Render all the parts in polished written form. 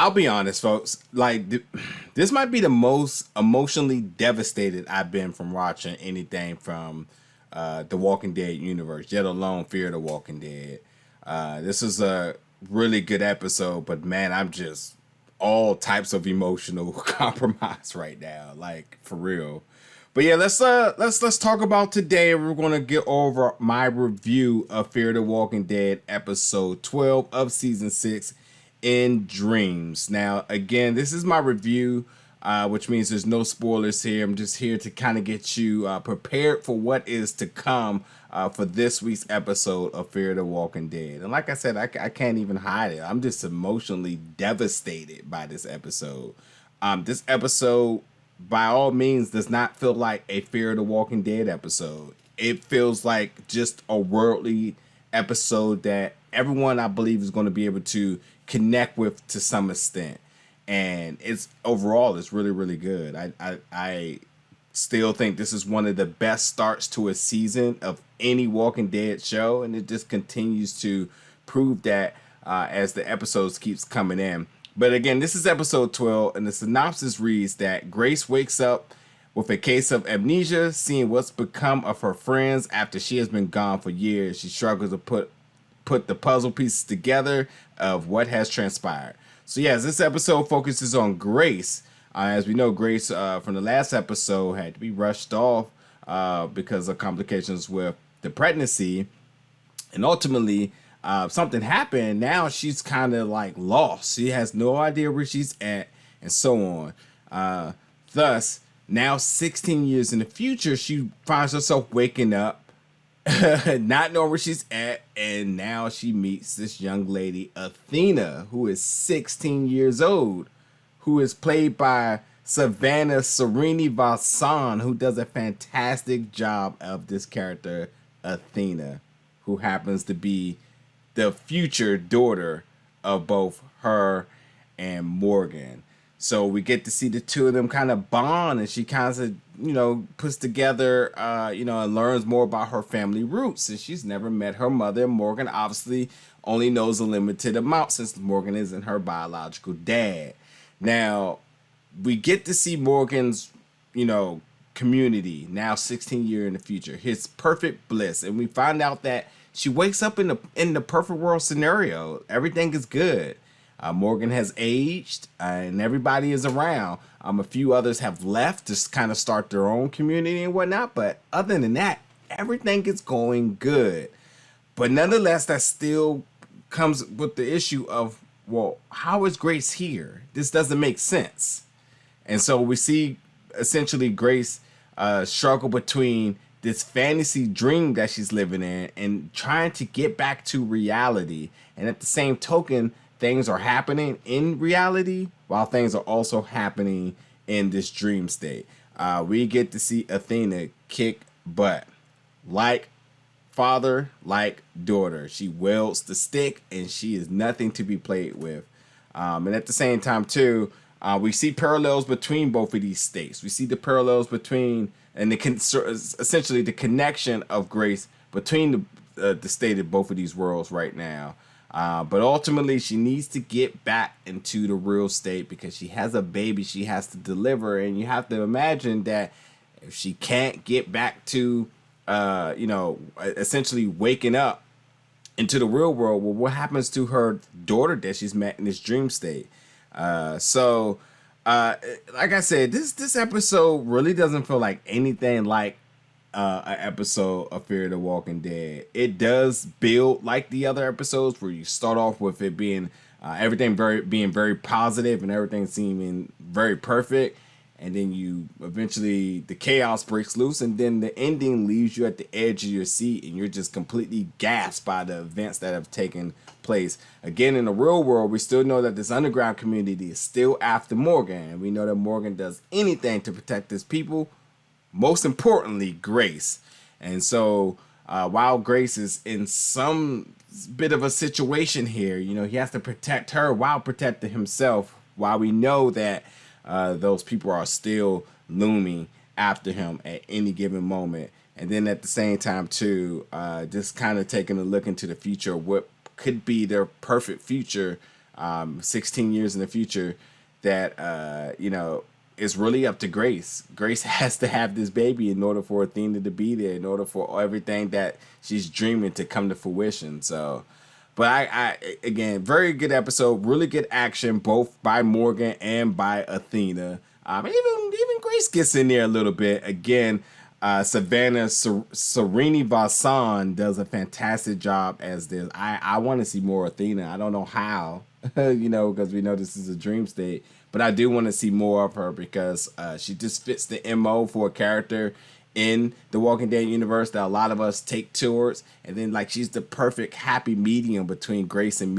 I'll be honest, folks. Like, this might be the most emotionally devastated I've been from watching anything from the Walking Dead universe, yet alone Fear the Walking Dead. This is a really good episode, but man, I'm just all types of emotional compromise right now, like for real. But yeah, let's talk about today. We're gonna get over my review of Fear the Walking Dead episode 12 of season 6 in Dreams. Now, again, this is my review, which means there's no spoilers here. I'm just here to kind of get you prepared for what is to come for this week's episode of Fear the Walking Dead. And like I said, I can't even hide it. I'm just emotionally devastated by this episode. This episode, by all means, does not feel like a Fear the Walking Dead episode. It feels like just a worldly episode that everyone, I believe, is going to be able to connect with to some extent. And it's overall, it's really, really good. I still think this is one of the best starts to a season of any Walking Dead show, and it just continues to prove that as the episodes keeps coming in. But again, this is episode 12, and the synopsis reads that Grace wakes up with a case of amnesia, seeing what's become of her friends after she has been gone for years. She struggles to put the puzzle pieces together of what has transpired. So yes, this episode focuses on Grace. As we know, Grace from the last episode had to be rushed off because of complications with the pregnancy. And ultimately, something happened. Now she's kind of like lost. She has no idea where she's at and so on. Thus, now 16 years in the future, she finds herself waking up not knowing where she's at, and now she meets this young lady, Athena, who is 16 years old, who is played by Savannah Serini Valsan, who does a fantastic job of this character, Athena, who happens to be the future daughter of both her and Morgan. So we get to see the two of them kind of bond, and she kind of, puts together, and learns more about her family roots. And she's never met her mother. Morgan obviously only knows a limited amount since Morgan isn't her biological dad. Now, we get to see Morgan's, community now 16 years in the future, his perfect bliss. And we find out that she wakes up in the perfect world scenario. Everything is good. Morgan has aged, and everybody is around. A few others have left to kind of start their own community and whatnot. But other than that, everything is going good. But nonetheless, that still comes with the issue of, well, how is Grace here? This doesn't make sense. And so we see essentially Grace struggle between this fantasy dream that she's living in and trying to get back to reality. And at the same token, things are happening in reality while things are also happening in this dream state. We get to see Athena kick butt. Like father, like daughter. She wields the stick, and she is nothing to be played with. And at the same time, too, we see parallels between both of these states. We see the parallels between, and essentially the connection of Grace between the state of both of these worlds right now. But ultimately, she needs to get back into the real state because she has a baby she has to deliver. And you have to imagine that if she can't get back to, essentially waking up into the real world, well, what happens to her daughter that she's met in this dream state? Like I said, this episode really doesn't feel like anything like an episode of Fear the Walking Dead. It does build like the other episodes where you start off with it being everything being very positive and everything seeming very perfect, and then you eventually the chaos breaks loose, and then the ending leaves you at the edge of your seat, and you're just completely gasped by the events that have taken place. Again, in the real world, we still know that this underground community is still after Morgan, and we know that Morgan does anything to protect his people. Most importantly, Grace. And so while Grace is in some bit of a situation here, he has to protect her while protecting himself, while we know that those people are still looming after him at any given moment. And then at the same time, too, just kind of taking a look into the future, what could be their perfect future 16 years in the future, that it's really up to Grace. Grace has to have this baby in order for Athena to be there, in order for everything that she's dreaming to come to fruition. So, but I again, very good episode, really good action, both by Morgan and by Athena. Even Grace gets in there a little bit. Again, Savannah Sereni Vasan does a fantastic job as this. I want to see more Athena. I don't know how, because we know this is a dream state. But I do want to see more of her because she just fits the MO for a character in the Walking Dead universe that a lot of us take towards. And then she's the perfect happy medium between Grace and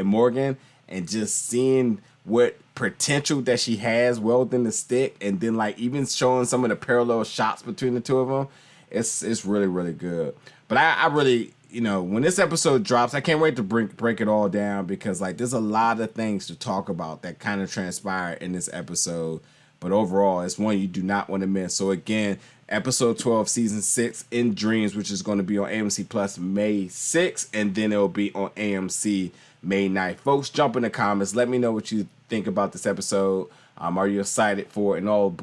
Morgan, and just seeing what potential that she has welding the stick, and then even showing some of the parallel shots between the two of them. It's really, really good. But I really, when this episode drops, I can't wait to break it all down, because there's a lot of things to talk about that kind of transpire in this episode. But overall, it's one you do not want to miss. So again, episode 12, season 6, In Dreams, which is going to be on AMC Plus May 6th, and then it'll be on AMC May 9th. Folks, jump in the comments. Let me know what you think about this episode. Are you excited for it? And all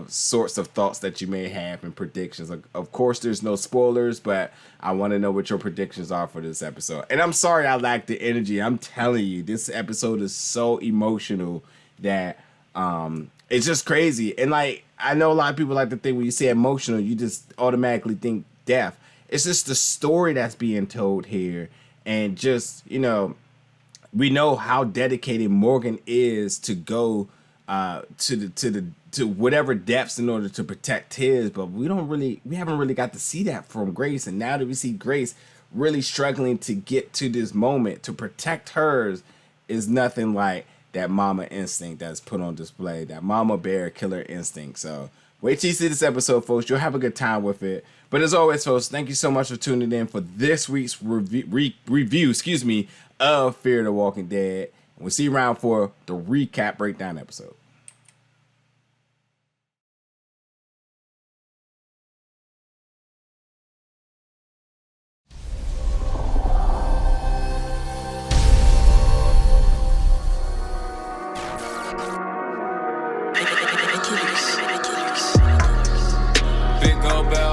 sorts of thoughts that you may have and predictions. Of course, there's no spoilers, but I want to know what your predictions are for this episode. And I'm sorry I lack the energy. I'm telling you, this episode is so emotional that it's just crazy. And I know a lot of people like to think when you say emotional, you just automatically think death. It's just the story that's being told here. And just, we know how dedicated Morgan is to go to whatever depths in order to protect his, but we haven't really got to see that from Grace. And now that we see Grace really struggling to get to this moment to protect hers, is nothing like that mama instinct that's put on display, that mama bear killer instinct. So wait till you see this episode, folks. You'll have a good time with it. But as always, folks, thank you so much for tuning in for this week's review of Fear the Walking Dead. We'll see you around for the recap breakdown episode. Big gold bell.